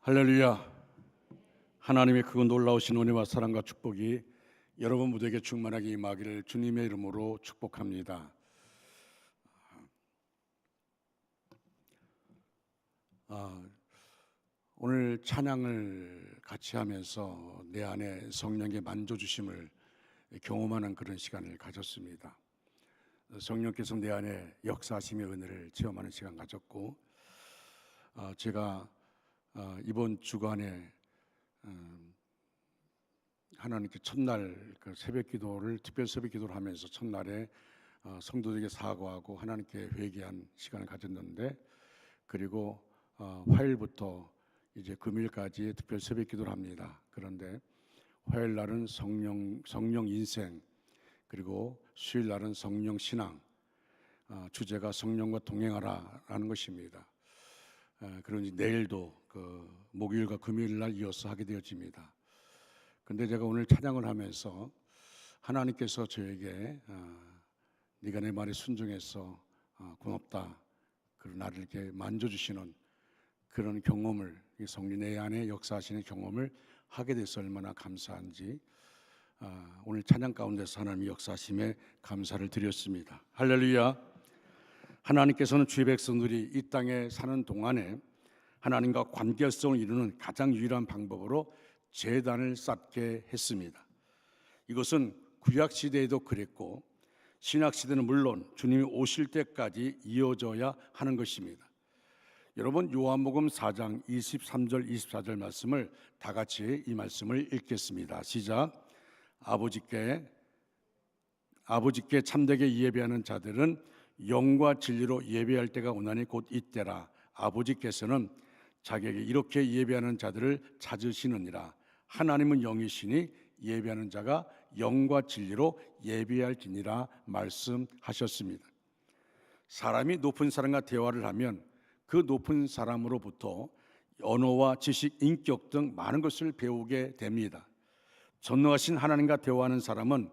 할렐루야. 하나님의 그 놀라우신 은혜와 사랑과 축복이 여러분 모두에게 충만하게 임하기를 주님의 이름으로 축복합니다. 오늘 찬양을 같이 하면서 내 안에 성령의 만져주심을 경험하는 그런 시간을 가졌습니다. 성령께서 내 안에 역사하심의 은혜를 체험하는 시간 가졌고, 제가 이번 주간에 하나님께 첫날 그 새벽기도를 특별 새벽기도를 하면서 첫날에 성도들에게 사과하고 하나님께 회개한 시간을 가졌는데, 그리고 화요일부터 이제 금요일까지 특별 새벽기도를 합니다. 그런데 화요일 날은 성령 인생, 그리고 수요일 날은 성령 신앙, 주제가 성령과 동행하라라는 것입니다. 그러니 내일도 그 목요일과 금요일 날 이어서 하게 되어집니다. 그런데 제가 오늘 찬양을 하면서 하나님께서 저에게 네가 내 말에 순종해서 고맙다, 그리고 나를 이렇게 만져주시는 그런 경험을, 성령 내 안에 역사하시는 경험을 하게 돼서 얼마나 감사한지 오늘 찬양 가운데서 하나님의 역사하심에 감사를 드렸습니다. 할렐루야. 하나님께서는 주의 백성들이 이 땅에 사는 동안에 하나님과 관계성을 이루는 가장 유일한 방법으로 제단을 쌓게 했습니다. 이것은 구약시대에도 그랬고 신약시대는 물론 주님이 오실 때까지 이어져야 하는 것입니다. 여러분, 요한복음 4장 23절 24절 말씀을 다 같이 이 말씀을 읽겠습니다. 시작. 아버지께 참되게 예배하는 자들은 영과 진리로 예배할 때가 오나니 곧 이때라. 아버지께서는 자기에게 이렇게 예배하는 자들을 찾으시느니라. 하나님은 영이시니 예배하는 자가 영과 진리로 예배할지니라 말씀하셨습니다. 사람이 높은 사람과 대화를 하면 그 높은 사람으로부터 언어와 지식, 인격 등 많은 것을 배우게 됩니다. 전능하신 하나님과 대화하는 사람은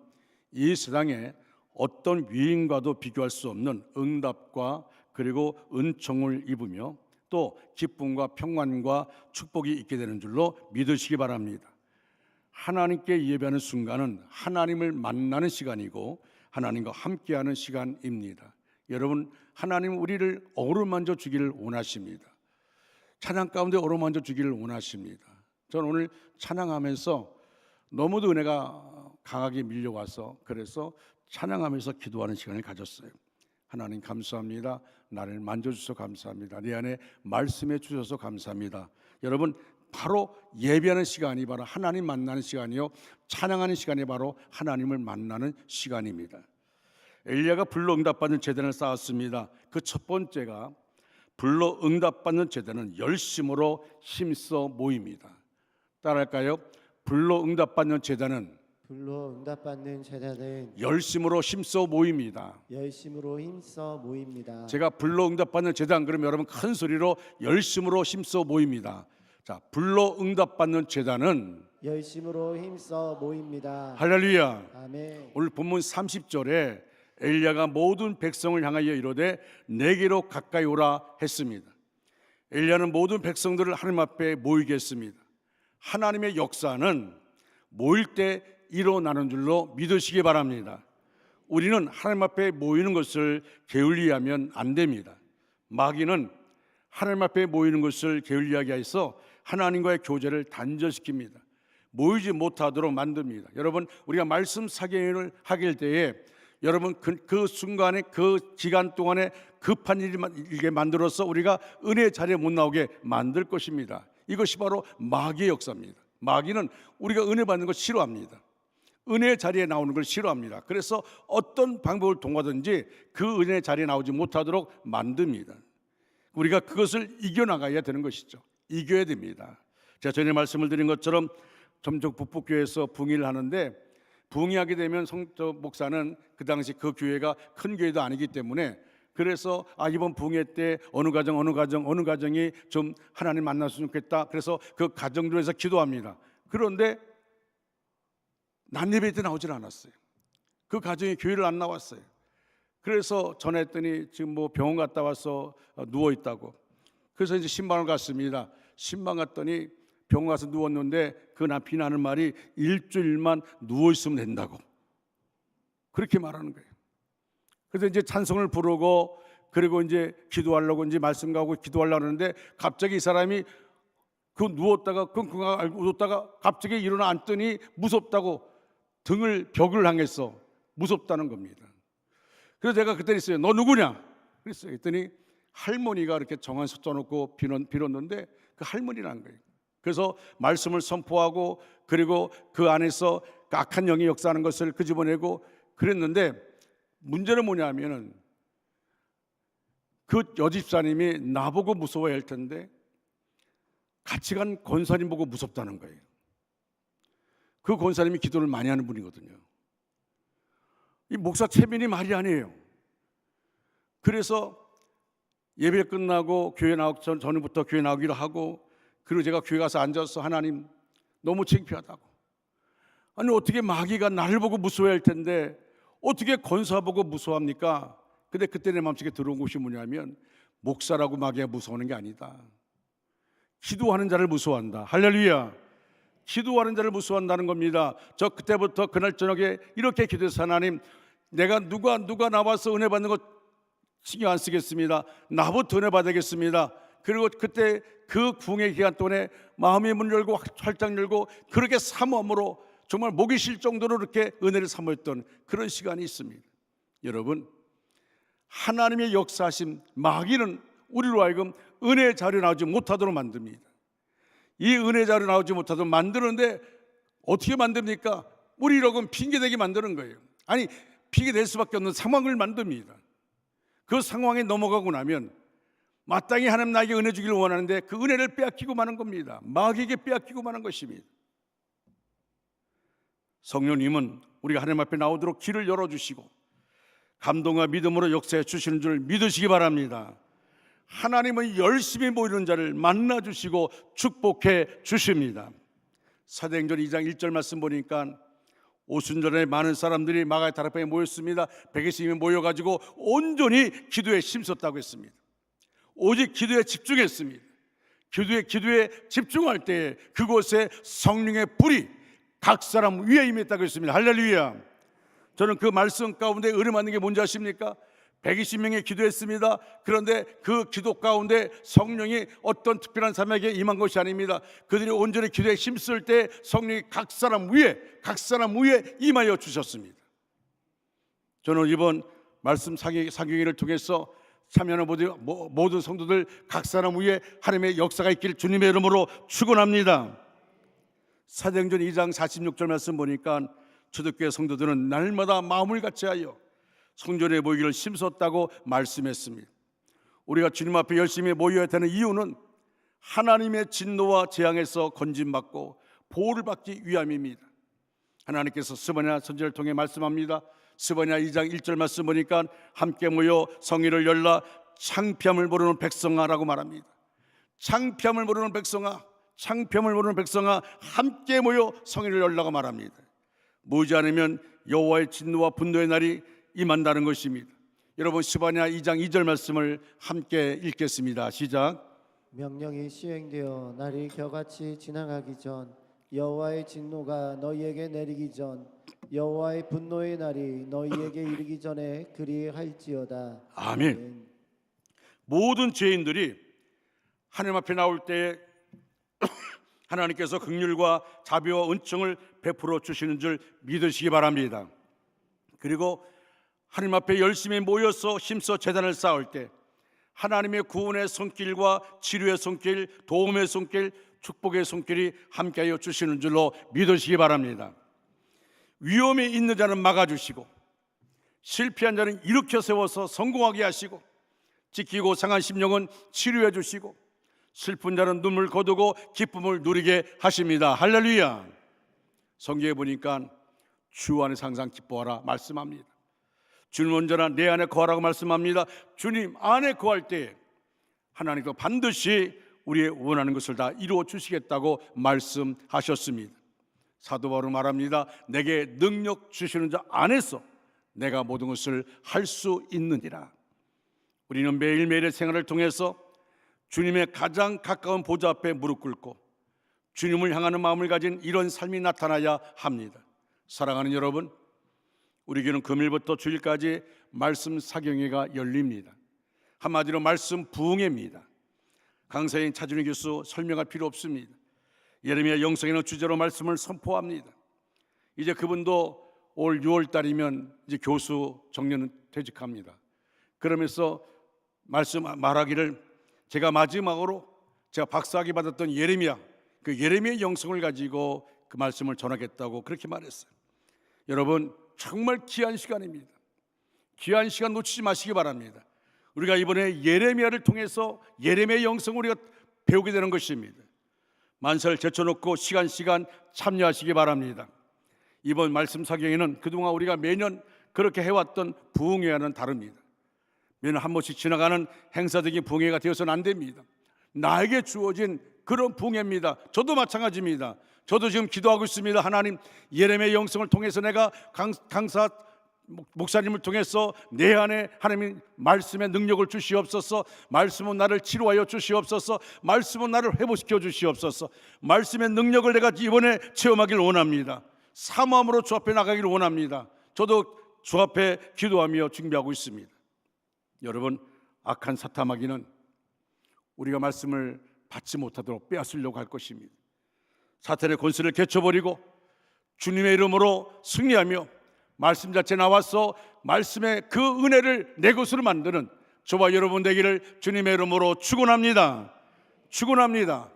이 세상에 어떤 위인과도 비교할 수 없는 응답과 그리고 은총을 입으며 또 기쁨과 평안과 축복이 있게 되는 줄로 믿으시기 바랍니다. 하나님께 예배하는 순간은 하나님을 만나는 시간이고 하나님과 함께하는 시간입니다. 여러분, 하나님은 우리를 어루만져 주기를 원하십니다. 찬양 가운데 어루만져 주기를 원하십니다. 저는 오늘 찬양하면서 너무도 은혜가 강하게 밀려와서 그래서 찬양하면서 기도하는 시간을 가졌어요. 하나님 감사합니다. 나를 만져주셔서 감사합니다. 내 안에 말씀해 주셔서 감사합니다. 여러분, 바로 예배하는 시간이 바로 하나님 만나는 시간이요, 찬양하는 시간이 바로 하나님을 만나는 시간입니다. 엘리야가 불로 응답받는 제단을 쌓았습니다. 그 첫 번째가 불로 응답받는 제단은 열심으로 힘써 모입니다. 따라할까요? 불로 응답받는 제단은 열심으로 힘써 모입니다. 제가 불로 응답받는 제단 그러면 여러분 큰 소리로 열심으로 힘써 모입니다. 자, 불로 응답받는 제단은 열심으로 힘써 모입니다. 할렐루야. 아멘. 오늘 본문 30절에 엘리야가 모든 백성을 향하여 이르되 내게로 가까이 오라 했습니다. 엘리야는 모든 백성들을 하나님 앞에 모이게 했습니다. 하나님의 역사는 모일 때 일어나는 줄로 믿으시기 바랍니다. 우리는 하나님 앞에 모이는 것을 게을리하면 안 됩니다. 마귀는 하나님 앞에 모이는 것을 게을리하게 해서 하나님과의 교제를 단절시킵니다. 모이지 못하도록 만듭니다. 여러분, 우리가 말씀 사경을 하길 때에 여러분 그 순간에 그 기간 동안에 급한 일을 만들어서 우리가 은혜의 자리에 못 나오게 만들 것입니다. 이것이 바로 마귀의 역사입니다. 마귀는 우리가 은혜 받는 걸 싫어합니다. 은혜의 자리에 나오는 걸 싫어합니다. 그래서 어떤 방법을 통하든지 그 은혜의 자리에 나오지 못하도록 만듭니다. 우리가 그것을 이겨나가야 되는 것이죠. 이겨야 됩니다. 제가 전에 말씀을 드린 것처럼 점점 북북교회에서 붕의를 하는데, 붕의하게 되면 목사는 그 당시 그 교회가 큰 교회도 아니기 때문에 그래서 이번 붕회 때 어느 가정이 좀 하나님 만났으면 좋겠다. 그래서 그 가정들을 위해서 기도합니다. 그런데 난예배 때 나오질 않았어요. 그 가정이 교회를 안 나왔어요. 그래서 전화했더니 지금 뭐 병원 갔다 와서 누워 있다고. 그래서 이제 신방을 갔습니다. 신방 갔더니 병원 가서 누웠는데 그 남편이 하는 말이 일주일만 누워 있으면 된다고 그렇게 말하는 거예요. 그래서 이제 찬송을 부르고 그리고 이제 기도하려고 이제 말씀 가고 기도하려고 하는데 갑자기 이 사람이 그 누웠다가 끙끙 앓고 누웠다가 갑자기 일어나 앉더니 무섭다고 등을 벽을 향해서 무섭다는 겁니다. 그래서 제가 그때 있어요. 너 누구냐? 그랬어요. 그랬더니 할머니가 이렇게 정한 써놓고 빌었는데 그 할머니라는 거예요. 그래서 말씀을 선포하고 그리고 그 안에서 그 악한 영이 역사하는 것을 끄집어내고 그랬는데 문제는 뭐냐면은 그 여집사님이 나보고 무서워야 할 텐데 같이 간 권사님 보고 무섭다는 거예요. 그 권사님이 기도를 많이 하는 분이거든요. 이 목사 채민이 말이 아니에요. 그래서 예배 끝나고 교회 나오기 전부터 교회 나오기로 하고 그리고 제가 교회 가서 앉아서 하나님 너무 창피하다고 아니 어떻게 마귀가 나를 보고 무서워할 텐데 어떻게 권사 보고 무서워합니까? 근데 그때 내 마음속에 들어온 것이 뭐냐면 목사라고 마귀가 무서워하는 게 아니다. 기도하는 자를 무서워한다. 할렐루야. 기도하는 자를 무서워한다는 겁니다. 저 그때부터 그날 저녁에 이렇게 기도해서 하나님 내가 누가 나와서 은혜 받는 것 신경 안 쓰겠습니다. 나부터 은혜 받겠습니다. 그리고 그때 그 궁의 기간 동안에 마음의 문을 열고 활짝 열고 그렇게 사모함으로 정말 목이 쉴 정도로 이렇게 은혜를 사모했던 그런 시간이 있습니다. 여러분 하나님의 역사하심 마귀는 우리로 하여금 은혜의 자리에 나오지 못하도록 만듭니다. 이 은혜의 자리에 나오지 못하도록 만드는데 어떻게 만듭니까? 우리로는 핑계대게 만드는 거예요. 아니 핑계댈 수밖에 없는 상황을 만듭니다. 그 상황에 넘어가고 나면 마땅히 하나님 나에게 은혜 주기를 원하는데 그 은혜를 빼앗기고 마는 겁니다. 마귀에게 빼앗기고 마는 것입니다. 성령님은 우리가 하나님 앞에 나오도록 길을 열어주시고 감동과 믿음으로 역사해 주시는 줄 믿으시기 바랍니다. 하나님은 열심히 모이는 자를 만나주시고 축복해 주십니다. 사도행전 2장 1절 말씀 보니까 오순절에 많은 사람들이 마가의 다락방에 모였습니다. 120명이 모여가지고 온전히 기도에 힘썼다고 했습니다. 오직 기도에 집중했습니다. 기도에 집중할 때 그곳에 성령의 불이 각 사람 위에 임했다고 했습니다. 할렐루야. 저는 그 말씀 가운데 은혜 받는 게 뭔지 아십니까? 120명이 기도했습니다. 그런데 그 기도 가운데 성령이 어떤 특별한 사람에게 임한 것이 아닙니다. 그들이 온전히 기도에 힘쓸 때 성령이 각 사람 위에 임하여 주셨습니다. 저는 이번 말씀 사경회를 통해서 참여하는 모든 성도들 각 사람 위에 하나님의 역사가 있기를 주님의 이름으로 축원합니다. 사도행전 2장 46절 말씀 보니까 초대교회 성도들은 날마다 마음을 같이하여 성전에 모이기를 힘썼다고 말씀했습니다. 우리가 주님 앞에 열심히 모여야 되는 이유는 하나님의 진노와 재앙에서 건진받고 보호를 받기 위함입니다. 하나님께서 스바냐 선지자를 통해 말씀합니다. 스바냐 2장 1절 말씀 보니까 함께 모여 성회를 열라 창피함을 모르는 백성아라고 말합니다. 창피함을 모르는 백성아 함께 모여 성회를 열라고 말합니다. 모이지 않으면 여호와의 진노와 분노의 날이 임한다는 것입니다. 여러분 스바냐 2장 2절 말씀을 함께 읽겠습니다. 시작. 명령이 시행되어 날이 겨같이 지나가기 전 여호와의 진노가 너희에게 내리기 전 여호와의 분노의 날이 너희에게 이르기 전에 그리할지어다. 아멘. 모든 죄인들이 하나님 앞에 나올 때 하나님께서 긍휼과 자비와 은총을 베풀어 주시는 줄 믿으시기 바랍니다. 그리고 하나님 앞에 열심히 모여서 힘써 제단을 쌓을 때 하나님의 구원의 손길과 치료의 손길, 도움의 손길, 축복의 손길이 함께하여 주시는 줄로 믿으시기 바랍니다. 위험이 있는 자는 막아주시고 실패한 자는 일으켜 세워서 성공하게 하시고 지키고 상한 심령은 치료해 주시고 슬픈 자는 눈물 거두고 기쁨을 누리게 하십니다. 할렐루야. 성경에 보니까 주 안에서 항상 기뻐하라 말씀합니다. 주님 언제나 내 안에 거하라고 말씀합니다. 주님 안에 거할 때 하나님도 반드시 우리의 원하는 것을 다 이루어 주시겠다고 말씀하셨습니다. 사도 바울은 말합니다. 내게 능력 주시는 자 안에서 내가 모든 것을 할 수 있느니라. 우리는 매일매일의 생활을 통해서 주님의 가장 가까운 보좌 앞에 무릎 꿇고 주님을 향하는 마음을 가진 이런 삶이 나타나야 합니다. 사랑하는 여러분, 우리 교회는 금요일부터 주일까지 말씀 사경회가 열립니다. 한마디로 말씀 부흥회입니다. 강사인 차준희 교수 설명할 필요 없습니다. 예레미야 영성에는 주제로 말씀을 선포합니다. 이제 그분도 올 6월 달이면 이제 교수 정년은 퇴직합니다. 그러면서 말씀 말하기를 제가 마지막으로 제가 박사학위 받았던 예레미야, 그 예레미야의 영성을 가지고 그 말씀을 전하겠다고 그렇게 말했어요. 여러분, 정말 귀한 시간입니다. 귀한 시간 놓치지 마시기 바랍니다. 우리가 이번에 예레미야를 통해서 예레미야의 영성을 우리가 배우게 되는 것입니다. 만사를 제쳐놓고 시간 참여하시기 바랍니다. 이번 말씀 사경에는 그동안 우리가 매년 그렇게 해왔던 부흥회와는 다릅니다. 매년 한 번씩 지나가는 행사적인 부흥회가 되어서는 안 됩니다. 나에게 주어진 그런 부흥회입니다. 저도 마찬가지입니다. 저도 지금 기도하고 있습니다. 하나님, 예레미야의 영성을 통해서 내가 강사 목사님을 통해서 내 안에 하나님의 말씀의 능력을 주시옵소서. 말씀은 나를 치료하여 주시옵소서. 말씀은 나를 회복시켜 주시옵소서. 말씀의 능력을 내가 이번에 체험하기를 원합니다. 사모함으로 주 앞에 나가기를 원합니다. 저도 주 앞에 기도하며 준비하고 있습니다. 여러분, 악한 사타마귀는 우리가 말씀을 받지 못하도록 빼앗으려고 할 것입니다. 사탄의 권세를 개쳐버리고 주님의 이름으로 승리하며 말씀 자체 나와서 말씀의 그 은혜를 내 것으로 만드는 저와 여러분 되기를 주님의 이름으로 축원합니다. 축원합니다.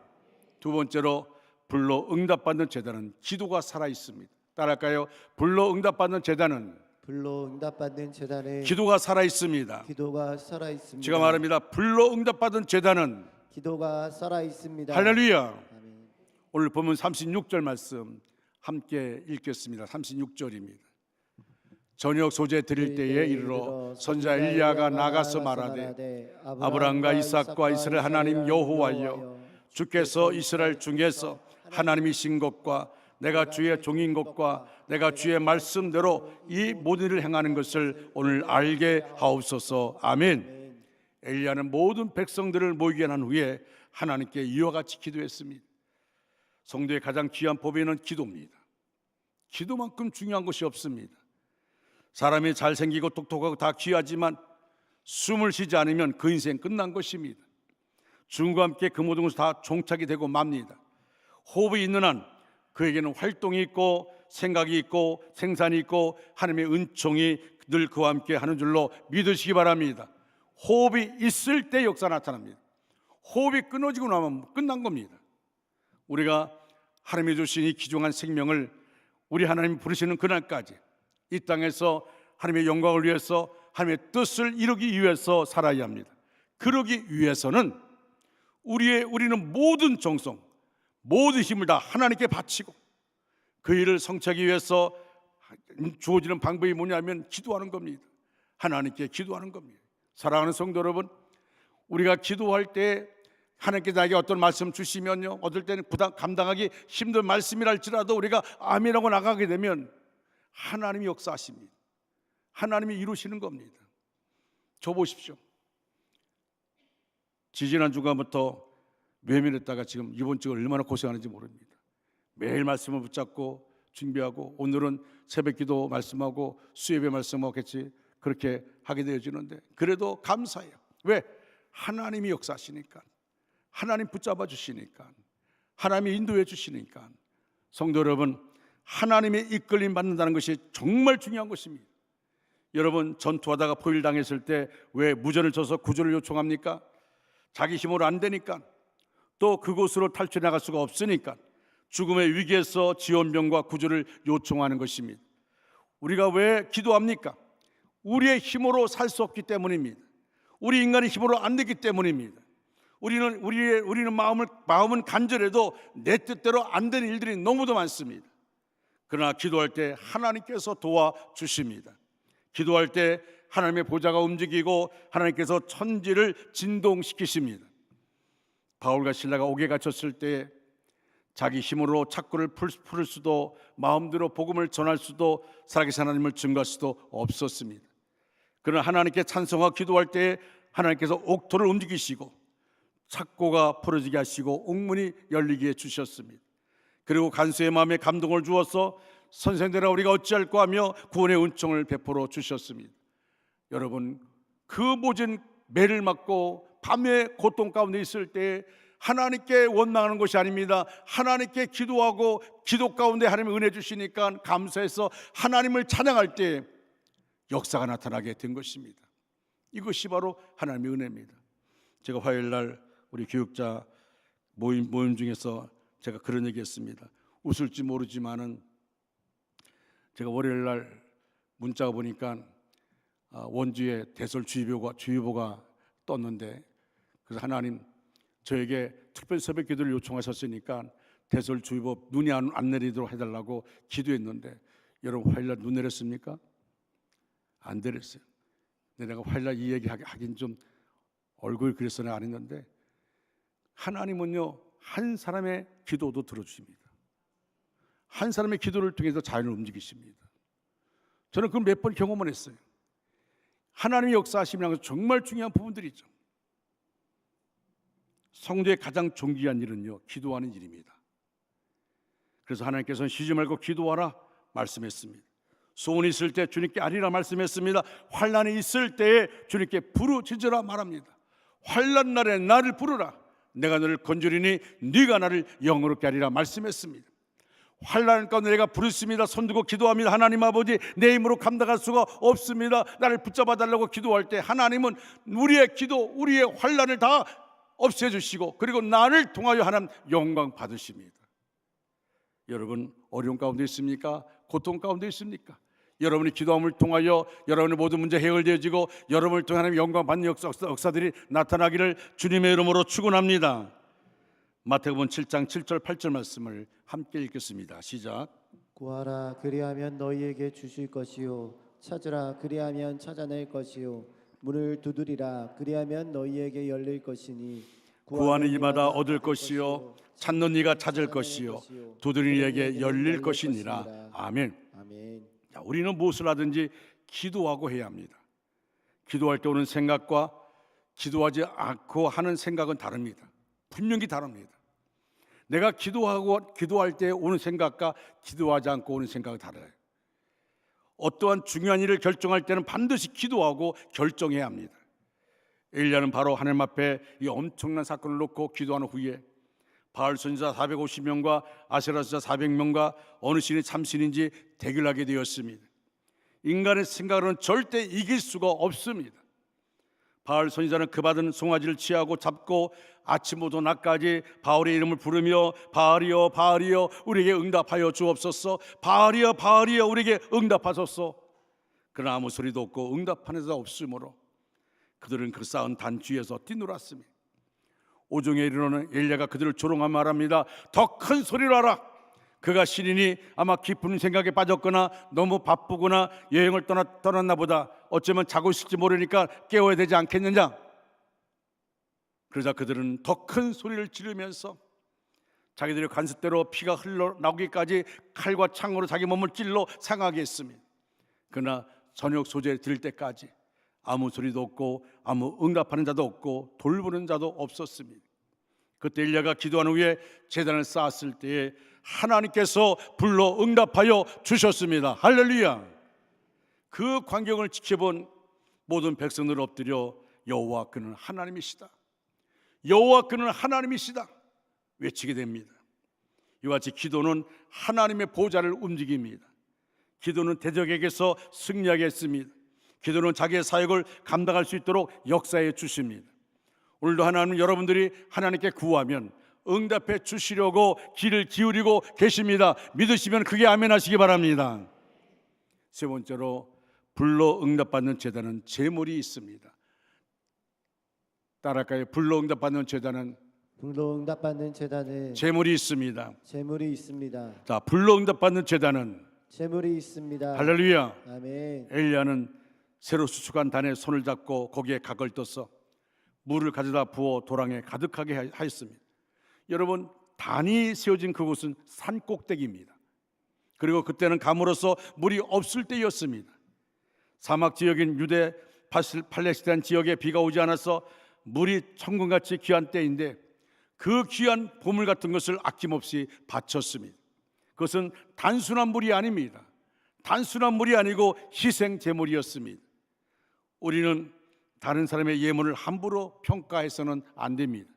두 번째로, 불로 응답받는 제단은 기도가 살아있습니다. 따라할까요? 불로 응답받는 제단은 기도가 살아있습니다. 기도가 살아있습니다. 제가 말합니다. 불로 응답받은 제단은 기도가 살아있습니다. 할렐루야. 아멘. 오늘 보면 36절 말씀 함께 읽겠습니다. 36절입니다. 저녁 소재 드릴 때에 이르러 선지자 엘리야가 나가서 말하되 아브라함과 이삭과 이스라엘 하나님 여호와여, 주께서 이스라엘 중에서 하나님이신 것과 내가 주의 종인 것과 내가 주의 말씀대로 이 모든 일을 행하는 것을 오늘 알게 하옵소서. 아멘. 엘리야는 모든 백성들을 모이게 한 후에 하나님께 이와 같이 기도했습니다. 성도의 가장 귀한 법에는 기도입니다. 기도만큼 중요한 것이 없습니다. 사람이 잘생기고 똑똑하고 다 귀하지만 숨을 쉬지 않으면 그 인생 끝난 것입니다. 죽음과 함께 그 모든 것이 다 종착이 되고 맙니다. 호흡이 있는 한 그에게는 활동이 있고 생각이 있고 생산이 있고 하나님의 은총이 늘 그와 함께 하는 줄로 믿으시기 바랍니다. 호흡이 있을 때 역사 나타납니다. 호흡이 끊어지고 나면 끝난 겁니다. 우리가 하나님이 주신 이 귀중한 생명을 우리 하나님이 부르시는 그날까지 이 땅에서 하나님의 영광을 위해서 하나님의 뜻을 이루기 위해서 살아야 합니다. 그러기 위해서는 우리는 모든 정성, 모든 힘을 다 하나님께 바치고 그 일을 성취하기 위해서 주어지는 방법이 뭐냐면 기도하는 겁니다. 하나님께 기도하는 겁니다. 사랑하는 성도 여러분, 우리가 기도할 때 하나님께서 나에게 어떤 말씀 주시면요, 어떨 때는 감당하기 힘든 말씀이랄지라도 우리가 아멘하고 나가게 되면 하나님이 역사하십니다. 하나님이 이루시는 겁니다. 저 보십시오. 지지난 주간부터 외면했다가 지금 이번 주가 얼마나 고생하는지 모릅니다. 매일 말씀을 붙잡고 준비하고 오늘은 새벽기도 말씀하고 수요일에 말씀하겠지, 그렇게 하게 되어지는데 그래도 감사해요. 왜? 하나님이 역사하시니까, 하나님 붙잡아 주시니까, 하나님이 인도해 주시니까. 성도 여러분, 하나님의 이끌림 받는다는 것이 정말 중요한 것입니다. 여러분, 전투하다가 포위당했을 때 왜 무전을 쳐서 구조를 요청합니까? 자기 힘으로 안 되니까, 또 그곳으로 탈출해 나갈 수가 없으니까 죽음의 위기에서 지원병과 구조를 요청하는 것입니다. 우리가 왜 기도합니까? 우리의 힘으로 살 수 없기 때문입니다. 우리 인간의 힘으로 안 되기 때문입니다. 우리는 마음은 간절해도 내 뜻대로 안 되는 일들이 너무도 많습니다. 그러나 기도할 때 하나님께서 도와주십니다. 기도할 때 하나님의 보좌가 움직이고 하나님께서 천지를 진동시키십니다. 바울과 실라가 옥에 갇혔을 때 자기 힘으로 착고를 풀 수도, 마음대로 복음을 전할 수도, 살아계신 하나님을 증거할 수도 없었습니다. 그러나 하나님께 찬송하고 기도할 때 하나님께서 옥토를 움직이시고 착고가 풀어지게 하시고 옥문이 열리게 해주셨습니다. 그리고 간수의 마음에 감동을 주어서 선생들아 우리가 어찌할까 하며 구원의 은총을 베풀어 주셨습니다. 여러분, 그 모진 매를 맞고 밤의 고통 가운데 있을 때 하나님께 원망하는 것이 아닙니다. 하나님께 기도하고 기도 가운데 하나님의 은혜 주시니까 감사해서 하나님을 찬양할 때 역사가 나타나게 된 것입니다. 이것이 바로 하나님의 은혜입니다. 제가 화요일 날 우리 교육자 모임 중에서 제가 그런 얘기했습니다. 웃을지 모르지만은 제가 월요일 날 문자가 보니까 원주에 대설주의보가 떴는데, 그래서 하나님 저에게 특별 새벽 기도를 요청하셨으니까 대설주의보 눈이 안 내리도록 해달라고 기도했는데, 여러분 화요일 날 눈 내렸습니까? 안 내렸어요. 근데 내가 화요일 날 이 얘기 하긴 좀 얼굴 그래서는 안 했는데, 하나님은요 한 사람의 기도도 들어주십니다. 한 사람의 기도를 통해서 자연을 움직이십니다. 저는 그걸 몇 번 경험을 했어요. 하나님의 역사하심이라는 것은 정말 중요한 부분들이죠. 성도의 가장 존귀한 일은요 기도하는 일입니다. 그래서 하나님께서는 쉬지 말고 기도하라 말씀했습니다. 소원이 있을 때 주님께 아리라 말씀했습니다. 환난이 있을 때에 주님께 부르짖으라 말합니다. 환난 날에 나를 부르라. 내가 너를 건지리니 네가 나를 영원롭게 하리라 말씀했습니다. 환난 가운데 내가 부르습니다. 손들고 기도합니다. 하나님 아버지, 내 힘으로 감당할 수가 없습니다. 나를 붙잡아 달라고 기도할 때 하나님은 우리의 기도, 우리의 환난을 다 없애주시고 그리고 나를 통하여 하나님 영광 받으십니다. 여러분 어려운 가운데 있습니까? 고통 가운데 있습니까? 여러분이 기도함을 통하여 여러분의 모든 문제 해결되어지고 여러분을 통해 하나님 영광 받는 역사들이 나타나기를 주님의 이름으로 축원합니다. 마태복음 7장 7절 8절 말씀을 함께 읽겠습니다. 시작. 구하라 그리하면 너희에게 주실 것이요 찾으라 그리하면 찾아낼 것이요 문을 두드리라 그리하면 너희에게 열릴 것이니 구하는 이마다 얻을 것이요 찾는 이가 찾을 것이요 두드리는 이에게 열릴 것이니라. 아멘. 아멘. 자, 우리는 무엇을 하든지 기도하고 해야 합니다. 기도할 때 오는 생각과 기도하지 않고 하는 생각은 다릅니다. 분명히 다릅니다. 내가 기도할 때 오는 생각과 기도하지 않고 오는 생각은 달라요. 어떠한 중요한 일을 결정할 때는 반드시 기도하고 결정해야 합니다. 엘리야는 바로 하나님 앞에 이 엄청난 사건을 놓고 기도한 후에 바알 선지자 450명과 아세라 선지자 400명과 어느 신이 참신인지 대결하게 되었습니다. 인간의 생각으로는 절대 이길 수가 없습니다. 바알 선지자는 그 받은 송아지를 취하고 잡고 아침부터 낮까지 바알의 이름을 부르며 바알이여 바알이여 우리에게 응답하여 주옵소서, 바알이여 바알이여 우리에게 응답하소서. 그러나 아무 소리도 없고 응답하는 자가 없으므로 그들은 그 쌓은 단추에서 뛰놀았습니다. 오종에 이르러는 엘리야가 그들을 조롱하며 말합니다. 더 큰 소리로 하라. 그가 신이니 아마 깊은 생각에 빠졌거나 너무 바쁘거나 여행을 떠났나 보다. 어쩌면 자고 있을지 모르니까 깨워야 되지 않겠느냐. 그러자 그들은 더 큰 소리를 지르면서 자기들의 관습대로 피가 흘러나오기까지 칼과 창으로 자기 몸을 찔러 상하게 했습니다. 그러나 저녁 소재를 드릴 때까지 아무 소리도 없고 아무 응답하는 자도 없고 돌보는 자도 없었습니다. 그때 엘리야가 기도한 후에 제단을 쌓았을 때에 하나님께서 불러 응답하여 주셨습니다. 할렐루야. 그 광경을 지켜본 모든 백성들 엎드려 여호와 그는 하나님이시다, 여호와 그는 하나님이시다 외치게 됩니다. 이와 같이 기도는 하나님의 보좌를 움직입니다. 기도는 대적에게서 승리하게 했습니다. 기도는 자기의 사역을 감당할 수 있도록 역사해 주십니다. 오늘도 하나님은 여러분들이 하나님께 구하면 응답해 주시려고 귀를 기울이고 계십니다. 믿으시면 그게 아멘 하시기 바랍니다. 세 번째로 불러 응답받는 제단은 제물이 있습니다. 따라할까요? 불러 응답받는 제단은 제물이 있습니다. 제물이 있습니다. 자, 불러 응답받는 제단은 제물이 있습니다. 할렐루야. 아멘. 엘리야는 새로 수축한 단에 손을 잡고 거기에 각을 떠서 물을 가져다 부어 도랑에 가득하게 하였습니다. 여러분, 단이 세워진 그곳은 산 꼭대기입니다. 그리고 그때는 가물어서 물이 없을 때였습니다. 사막 지역인 유대 팔레스타인 지역에 비가 오지 않아서 물이 천금같이 귀한 때인데 그 귀한 보물 같은 것을 아낌없이 바쳤습니다. 그것은 단순한 물이 아닙니다. 단순한 물이 아니고 희생 제물이었습니다. 우리는 다른 사람의 예물을 함부로 평가해서는 안 됩니다.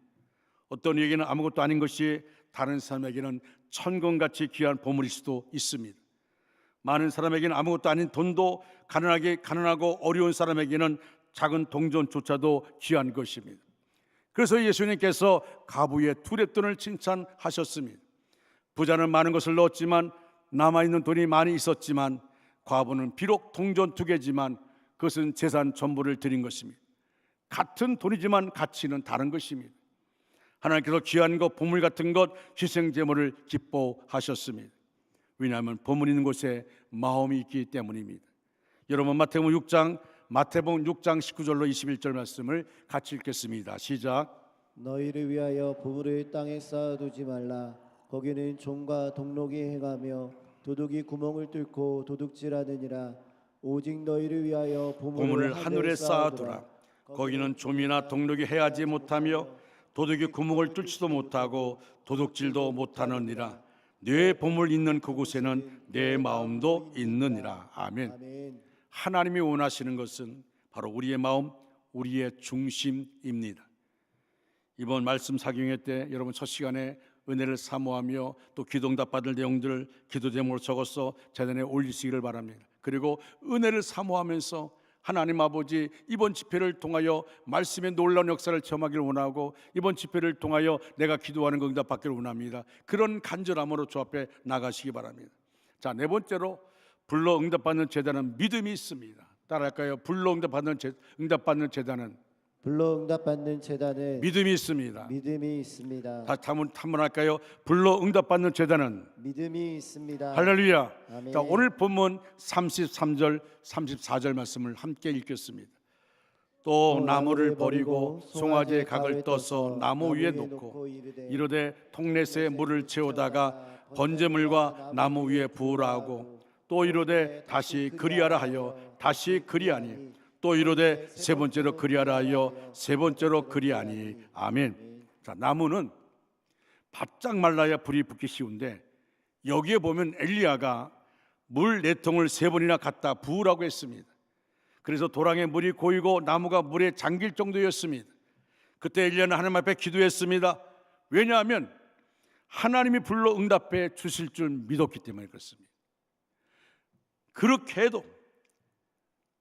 어떤 이에게는 아무것도 아닌 것이 다른 사람에게는 천금같이 귀한 보물일 수도 있습니다. 많은 사람에게는 아무것도 아닌 돈도 가난하고 어려운 사람에게는 작은 동전조차도 귀한 것입니다. 그래서 예수님께서 가부의 두랫돈을 칭찬하셨습니다. 부자는 많은 것을 넣었지만 남아있는 돈이 많이 있었지만 과부는 비록 동전 2개지만 그것은 재산 전부를 드린 것입니다. 같은 돈이지만 가치는 다른 것입니다. 하나님께서 귀한 것, 보물 같은 것, 희생제물을 기뻐하셨습니다. 왜냐하면 보물 있는 곳에 마음이 있기 때문입니다. 여러분 마태복음 6장 19절로 21절 말씀을 같이 읽겠습니다. 시작. 너희를 위하여 보물을 땅에 쌓아두지 말라. 거기는 종과 동록이 행하며 도둑이 구멍을 뚫고 도둑질하느니라. 오직 너희를 위하여 보물을 하늘에 쌓아두라. 거기는 좀이나 동록이 해하지 못하며 도둑이 구멍을 뚫지도 못하고 도둑질도 못하느니라. 내 보물 있는 그곳에는 내 마음도 있느니라. 아멘. 아멘. 하나님이 원하시는 것은 바로 우리의 마음, 우리의 중심입니다. 이번 말씀 사경회 때 여러분 첫 시간에 은혜를 사모하며 또 기도응답 받을 내용들을 기도 제목으로 적어서 재단에 올리시기를 바랍니다. 그리고 은혜를 사모하면서 하나님 아버지, 이번 집회를 통하여 말씀의 놀라운 역사를 체험하기를 원하고 이번 집회를 통하여 내가 기도하는 거 응답받기를 원합니다. 그런 간절함으로 주 앞에 나가시기 바랍니다. 자, 네 번째로 불러 응답받는 제단은 믿음이 있습니다. 따라할까요? 불러 응답받는 제단은 불러 응답받는 제단은 믿음이 있습니다. 믿음이 있습니다. 다시 한번 할까요? 불러 응답받는 제단은 믿음이 있습니다. 할렐루야. 아멘. 자, 오늘 본문 33절 34절 말씀을 함께 읽겠습니다. 또 나무를 버리고 송아지의 각을 떠서 나무 위에 놓고 이르되 통내새 물을 채우다가 번제물과 나무 위에 부으라 하고 또 이르되 다시 그리하라 하여 다시 그리하니 또 이르되 세 번째로 그리하라 하여 세 번째로 그리하니. 아멘. 자, 나무는 바짝 말라야 불이 붙기 쉬운데 여기에 보면 엘리야가 물 4통을 3번이나 갖다 부으라고 했습니다. 그래서 도랑에 물이 고이고 나무가 물에 잠길 정도였습니다. 그때 엘리야는 하나님 앞에 기도했습니다. 왜냐하면 하나님이 불러 응답해 주실 줄 믿었기 때문에 그렇습니다. 그렇게 해도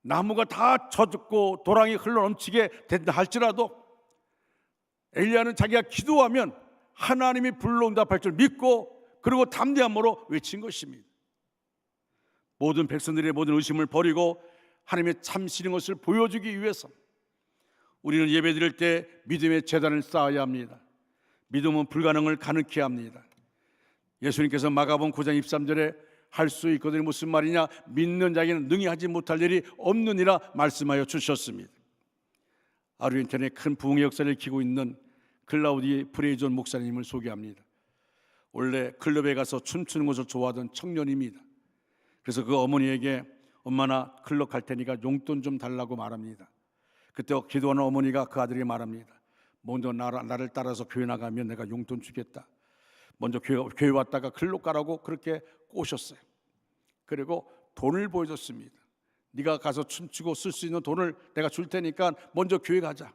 나무가 다 젖고 도랑이 흘러넘치게 된다 할지라도 엘리야는 자기가 기도하면 하나님이 불러 응답할 줄 믿고 그리고 담대함으로 외친 것입니다. 모든 백성들의 모든 의심을 버리고 하나님의 참신인 것을 보여주기 위해서 우리는 예배드릴 때 믿음의 제단을 쌓아야 합니다. 믿음은 불가능을 가능케 합니다. 예수님께서 마가복음 9장 23절에 할 수 있거든요. 무슨 말이냐? 믿는 자에게는 능히 하지 못할 일이 없느니라 말씀하여 주셨습니다. 아르헨티나에 큰 부흥의 역사를 일으키고 있는 클라우디 프레이존 목사님을 소개합니다. 원래 클럽에 가서 춤추는 것을 좋아하던 청년입니다. 그래서 그 어머니에게 엄마 나 클럽 갈 테니까 용돈 좀 달라고 말합니다. 그때 기도하는 어머니가 그 아들에게 말합니다. 먼저 나를 따라서 교회 나가면 내가 용돈 주겠다. 먼저 교회 왔다가 클럽 가라고 그렇게 꼬셨어요. 그리고 돈을 보여줬습니다. 네가 가서 춤추고 쓸 수 있는 돈을 내가 줄 테니까 먼저 교회 가자.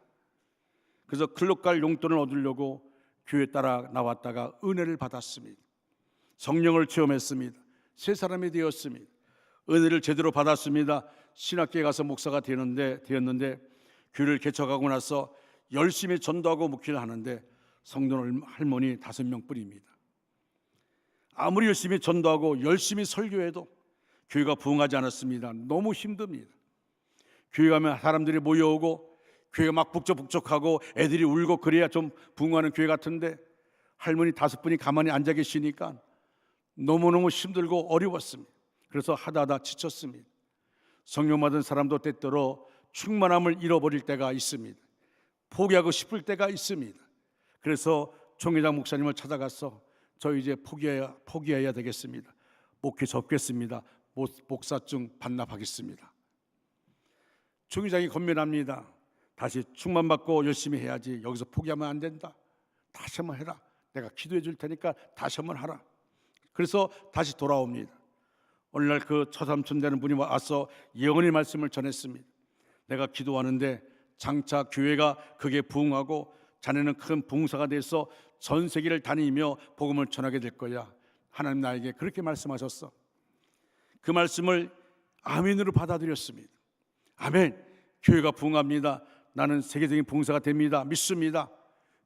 그래서 클럽 갈 용돈을 얻으려고 교회 따라 나왔다가 은혜를 받았습니다. 성령을 체험했습니다. 새 사람이 되었습니다. 은혜를 제대로 받았습니다. 신학교에 가서 목사가 되었는데 교회를 개척하고 나서 열심히 전도하고 목회를 하는데 성도 할머니 5명 뿐입니다. 아무리 열심히 전도하고 열심히 설교해도 교회가 부흥하지 않았습니다. 너무 힘듭니다. 교회 가면 사람들이 모여오고 교회가 막 북적북적하고 애들이 울고 그래야 좀 부흥하는 교회 같은데 할머니 5분이 가만히 앉아 계시니까 너무너무 힘들고 어려웠습니다. 그래서 하다 지쳤습니다. 성령 받은 사람도 때때로 충만함을 잃어버릴 때가 있습니다. 포기하고 싶을 때가 있습니다. 그래서 총회장 목사님을 찾아가서 저 이제 포기해야 되겠습니다. 목회 접겠습니다. 목사증 반납하겠습니다. 총회장이 건면합니다. 다시 충만받고 열심히 해야지. 여기서 포기하면 안 된다. 다시 한번 해라. 내가 기도해 줄 테니까 다시 한번 하라. 그래서 다시 돌아옵니다. 오늘날 그 처삼촌 되는 분이 와서 예언의 말씀을 전했습니다. 내가 기도하는데 장차 교회가 그게 부흥하고 자네는 큰 부흥사가 돼서 전 세계를 다니며 복음을 전하게 될 거야. 하나님 나에게 그렇게 말씀하셨어. 그 말씀을 아멘으로 받아들였습니다. 아멘. 교회가 부흥합니다. 나는 세계적인 부흥사가 됩니다. 믿습니다.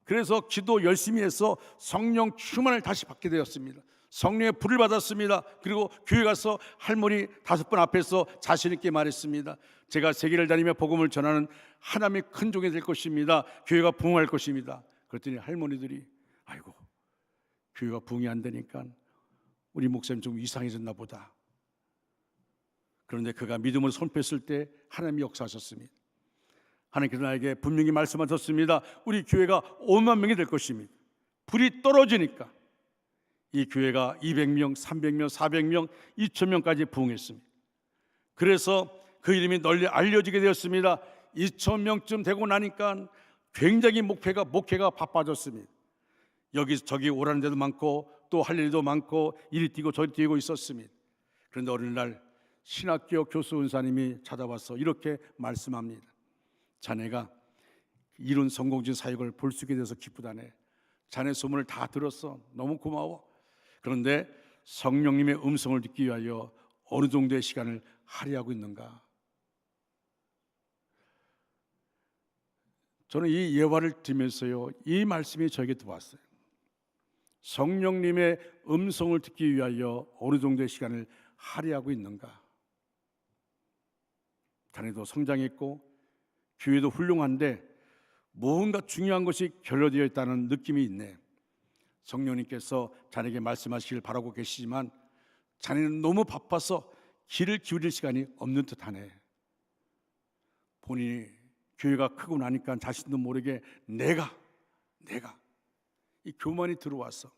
그래서 기도 열심히 해서 성령 충만을 다시 받게 되었습니다. 성령의 불을 받았습니다. 그리고 교회 가서 할머니 5분 앞에서 자신 있게 말했습니다. 제가 세계를 다니며 복음을 전하는 하나님의 큰 종이 될 것입니다. 교회가 부흥할 것입니다. 그랬더니 할머니들이 아이고 교회가 부흥이 안 되니까 우리 목사님 좀 이상해졌나 보다. 그런데 그가 믿음을 선포했을 때 하나님이 역사하셨습니다. 하나님께서 나에게 분명히 말씀하셨습니다. 우리 교회가 5만 명이 될 것입니다. 불이 떨어지니까 이 교회가 200명, 300명, 400명, 2,000명까지 부흥했습니다. 그래서 그 이름이 널리 알려지게 되었습니다. 2,000명쯤 되고 나니까 굉장히 목회가 바빠졌습니다. 여기저기 오라는 데도 많고 또 할 일도 많고 이리 뛰고 저리 뛰고 있었습니다. 그런데 어느 날 신학교 교수 은사님이 찾아와서 이렇게 말씀합니다. 자네가 이룬 성공적인 사역을 볼 수 있게 돼서 기쁘다네. 자네 소문을 다 들었어. 너무 고마워. 그런데 성령님의 음성을 듣기 위하여 어느 정도의 시간을 할애하고 있는가? 저는 이 예화를 들으면서요, 이 말씀이 저에게 들어왔어요. 성령님의 음성을 듣기 위하여 어느 정도의 시간을 할애하고 있는가? 자네도 성장했고 교회도 훌륭한데 뭔가 중요한 것이 결여되어 있다는 느낌이 있네. 성령님께서 자네에게 말씀하시길 바라고 계시지만 자네는 너무 바빠서 귀를 기울일 시간이 없는 듯하네. 본인이 교회가 크고 나니까 자신도 모르게 내가 이 교만이 들어와서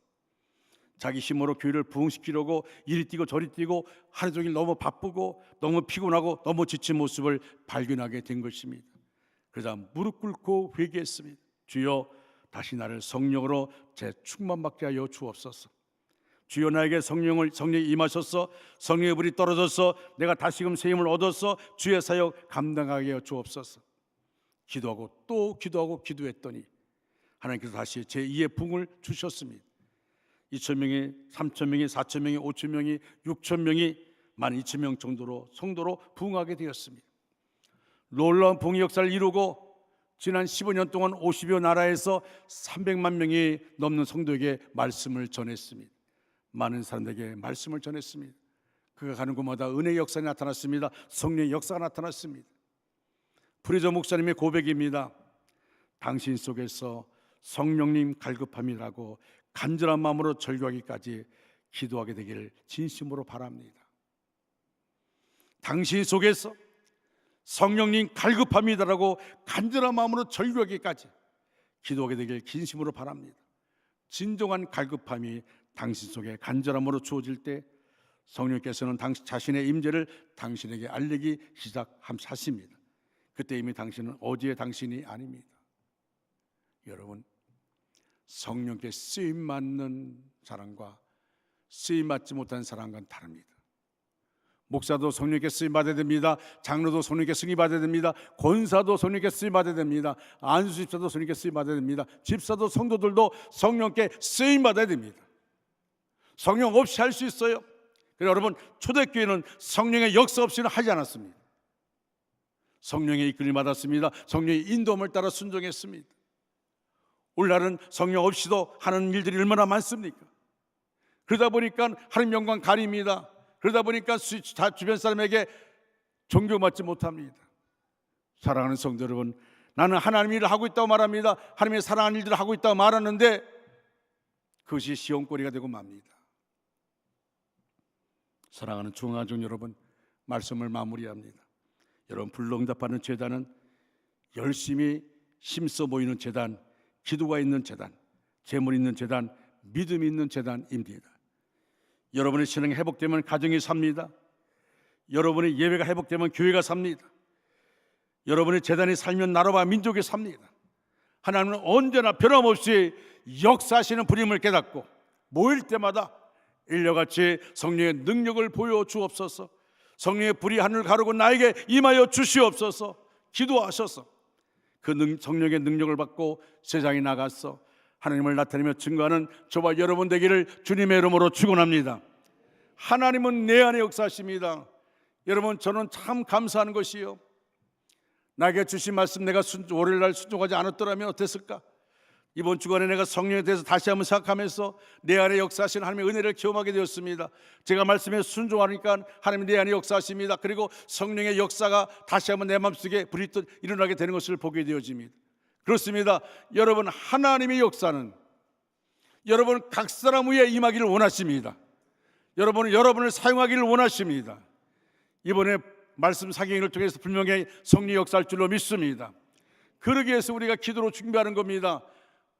자기 힘으로 교회를 부흥시키려고 이리 뛰고 저리 뛰고 하루 종일 너무 바쁘고 너무 피곤하고 너무 지친 모습을 발견하게 된 것입니다. 그러자 무릎 꿇고 회개했습니다. 주여 다시 나를 성령으로 재충만받게 하여 주옵소서. 주여 나에게 성령이 임하셔서 성령의 불이 떨어져서 내가 다시금 새 힘을 얻어서 주의 사역 감당하게 하여 주옵소서. 기도하고 또 기도하고 기도했더니 하나님께서 다시 제2의 부흥을 주셨습니다. 2,000명이 3,000명이 4,000명이 5,000명이 6,000명이 12,000명 정도로 성도로 부흥하게 되었습니다. 놀라운 부흥의 역사를 이루고 지난 15년 동안 50여 나라에서 300만 명이 넘는 성도에게 말씀을 전했습니다. 많은 사람들에게 말씀을 전했습니다. 그가 가는 곳마다 은혜의 역사가 나타났습니다. 성령의 역사가 나타났습니다. 프리저 목사님의 고백입니다. 당신 속에서 성령님 갈급함이라고 간절한 마음으로 절규하기까지 기도하게 되기를 진심으로 바랍니다. 당신 속에서 성령님 갈급합니다라고 간절한 마음으로 절규하기까지 기도하게 되길 진심으로 바랍니다. 진정한 갈급함이 당신 속에 간절함으로 주어질 때 성령께서는 당신 자신의 임재를 당신에게 알리기 시작하십니다. 그때 이미 당신은 어제의 당신이 아닙니다. 여러분, 성령께 쓰임받는 사람과 쓰임받지 못한 사람과는 다릅니다. 목사도 성령께 쓰임받아야 됩니다. 장로도 성령께 승인받아야 됩니다. 권사도 성령께 쓰임받아야 됩니다. 안수집사도 성령께 쓰임받아야 됩니다. 집사도 성도들도 성령께 쓰임받아야 됩니다. 성령 없이 할 수 있어요. 그래서 여러분, 초대교회는 성령의 역사 없이는 하지 않았습니다. 성령의 이끌림 받았습니다. 성령의 인도함을 따라 순종했습니다. 오늘날은 성령 없이도 하는 일들이 얼마나 많습니까? 그러다 보니까 하나님 영광 가립니다. 그러다 보니까 주변 사람에게 존경받지 못합니다. 사랑하는 성도 여러분, 나는 하나님의 일을 하고 있다고 말합니다. 하나님의 사랑하는 일들을 하고 있다고 말하는데 그것이 시험거리가 되고 맙니다. 사랑하는 중앙가족 여러분, 말씀을 마무리합니다. 여러분, 불응답하는 제단은 열심히 힘써 보이는 제단, 기도가 있는 제단, 재물 있는 제단, 믿음이 있는 제단입니다. 여러분의 신앙이 회복되면 가정이 삽니다. 여러분의 예배가 회복되면 교회가 삽니다. 여러분의 재단이 살면 나라와 민족이 삽니다. 하나님은 언제나 변함없이 역사하시는 분임을 깨닫고 모일 때마다 일려같이 성령의 능력을 보여주옵소서. 성령의 불이 하늘을 가르고 나에게 임하여 주시옵소서. 기도하셔서 그 성령의 능력을 받고 세상에 나가서 하나님을 나타내며 증거하는 저와 여러분 되기를 주님의 이름으로 축원합니다. 하나님은 내 안에 역사하십니다. 여러분, 저는 참 감사한 것이요, 나에게 주신 말씀 내가 월요일날 순종하지 않았더라면 어땠을까? 이번 주간에 내가 성령에 대해서 다시 한번 생각하면서 내 안에 역사하시는 하나님의 은혜를 경험하게 되었습니다. 제가 말씀에 순종하니까 하나님 내 안에 역사하십니다. 그리고 성령의 역사가 다시 한번 내 마음속에 불이 일어나게 되는 것을 보게 되어집니다. 그렇습니다. 여러분, 하나님의 역사는 여러분 각 사람 위에 임하기를 원하십니다. 여러분은 여러분을 사용하기를 원하십니다. 이번에 말씀 사경을 통해서 분명히 성령 역사할 줄로 믿습니다. 그러기 위해서 우리가 기도로 준비하는 겁니다.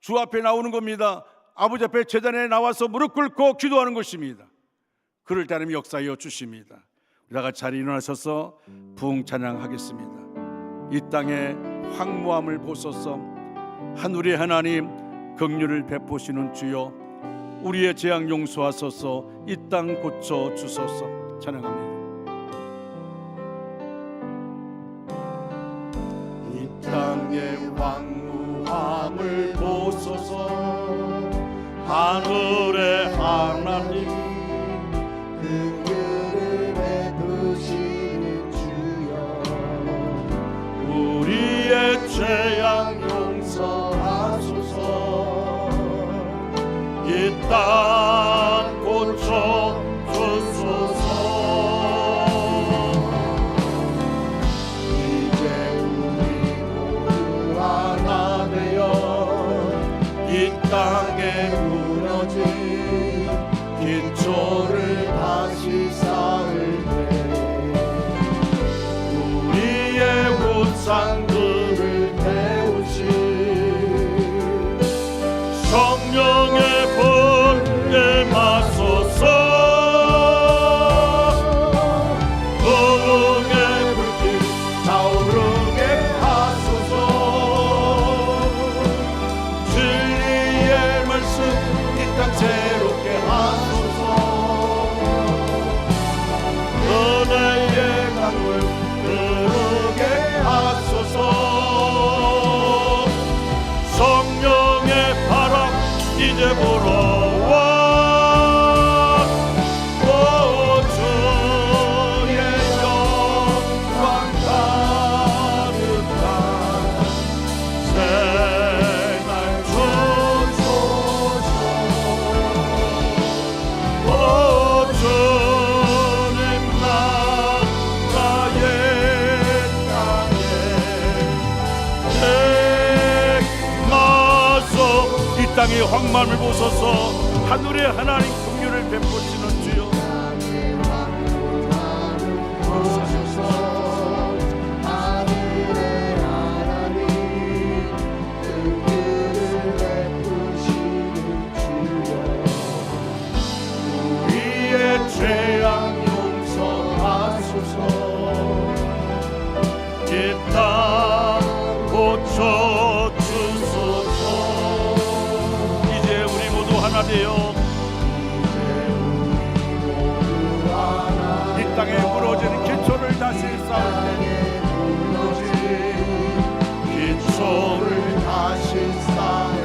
주 앞에 나오는 겁니다. 아버지 앞에 제단에 나와서 무릎 꿇고 기도하는 것입니다. 그럴 때 하나님이 역사하여 주십니다. 우리가 자리에 일어나셔서 부흥 찬양하겠습니다. 이 땅에 황무함을 보소서. 하늘의 하나님, 긍휼을 베푸시는 주여, 우리의 재앙 용서하소서. 이 땅 고쳐 주소서. 찬양합니다. 이 땅의 황무함을 보소서. 하늘의 하나님, 긍휼을 베푸시는 주여, 우리의 죄악 용서하소서. 이 땅 고쳐 주소서. 이제 우리 모두 하나 되어 이 땅에 무너진 기초를 다시 쌓을 때 우리의 우상들을 태우신 성령의 불에 마소서. 부흥의 불길 타오르게 하소서. 진리의 말씀 이 땅 새롭게 하소서. 은혜의 강물 흐르게 하소서. 성령의 바람 이제 불어와. 오 주의 영광 가득한 새날 주소서. 오 주님 나라의 땅에 마소. 이 땅의 황만을 보소서. 하늘의 하나님 긍휼을 베푸시는 주여, 하늘의 하나님, 긍휼을 베푸시는 주여, 우리의 죄악 용서하소서. 이 땅 고쳐 주소서. 이제 우리 모두 하나 되어 이 땅에 무너진 기초를 다시 쌓을 때 기초를 다시 쌓을 때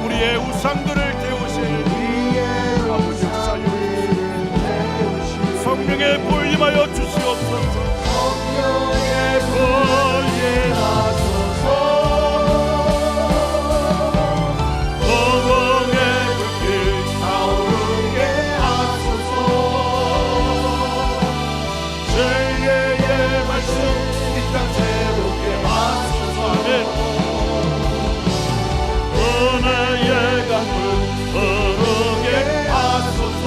우리의 우상들을 태우실 위에 아버지 역사여 태우신 성령의 불 임하여 주시옵소서. 성령의 불이 나소서. 부흥의 불길 타오르게 하소서. 진리의 말씀 이 땅 새롭게 하소서. 아멘. 은혜의 강물 흐르게 하소서.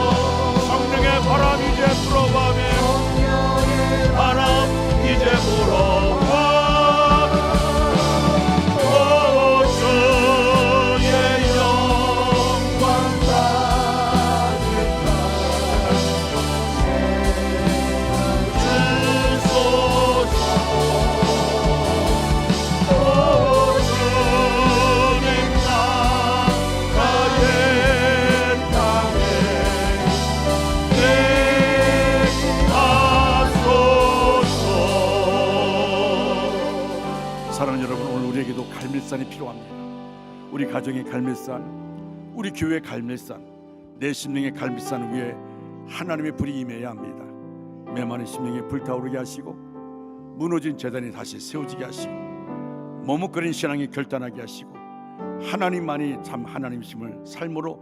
성령의 바람 이제 불어가며 갈멜산이 필요합니다. 우리 가정의 갈멜산, 우리 교회의 갈멜산, 내 심령의 갈멜산 위에 하나님의 불이 임해야 합니다. 메마른 심령이 불타오르게 하시고 무너진 재단이 다시 세워지게 하시고 머뭇거린 신앙이 결단하게 하시고 하나님만이 참 하나님이심을 삶으로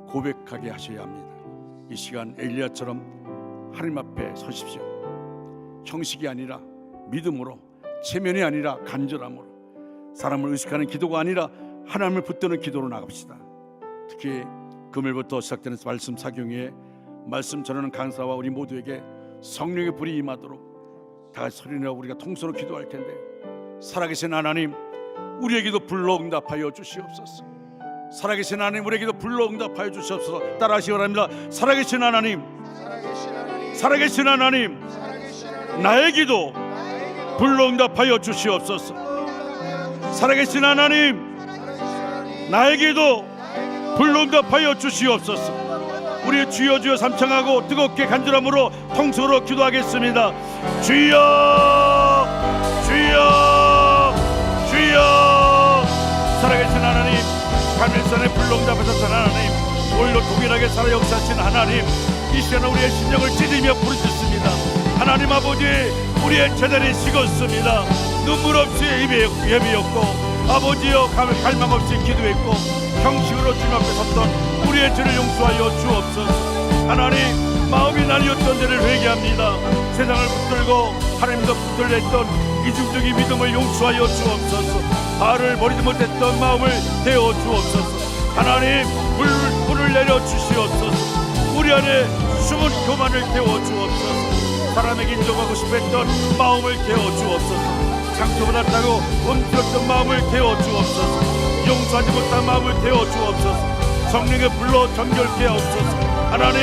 고백하게 하셔야 합니다. 이 시간 엘리야처럼 하나님 앞에 서십시오. 형식이 아니라 믿음으로, 체면이 아니라 간절함으로, 사람을 의식하는 기도가 아니라 하나님을 붙드는 기도로 나갑시다. 특히 금요일부터 시작되는 말씀 사경회에 말씀 전하는 강사와 우리 모두에게 성령의 불이 임하도록 다 같이 소리내어 우리가 통성으로 기도할 텐데, 살아계신 하나님, 우리에게도 불러 응답하여 주시옵소서. 살아계신 하나님, 우리에게도 불러 응답하여 주시옵소서. 따라하시기 바랍니다. 살아계신 하나님, 살아계신 하나님, 나에게도 불러 응답하여 주시옵소서. 살아계신 하나님, 나에게도 불러 응답하여 주시옵소서. 우리 주여 주여 삼창하고 뜨겁게 간절함으로 통성으로 기도하겠습니다. 주여 주여 주여. 살아계신 하나님, 갈멜산에 불러 응답하셨던 하나님, 오늘도 동일하게 살아 역사하신 하나님, 이 시간 우리의 심령을 찢으며 부르짖습니다. 하나님 아버지, 우리의 재단이 식었습니다. 눈물 없이 예배였고 아버지여 갈망 없이 기도했고 형식으로 주님 앞에 섰던 우리의 죄를 용서하여 주옵소서. 하나님, 마음이 나뉘었던 죄를 회개합니다. 세상을 붙들고 하나님도 붙들렸던 이중적인 믿음을 용서하여 주옵소서. 발을 버리지 못했던 마음을 대어 주옵소서. 하나님, 불을 내려 주시옵소서. 우리 안에 숨은 교만을 태워 주옵소서. 사람에게 인정하고 싶어 했던 마음을 태워 주옵소서. 상처받았다고 멈추었던 마음을 태워 주옵소서. 용서하지 못한 마음을 태워 주옵소서. 성령의 불로 정결케 하옵소서. 하나님,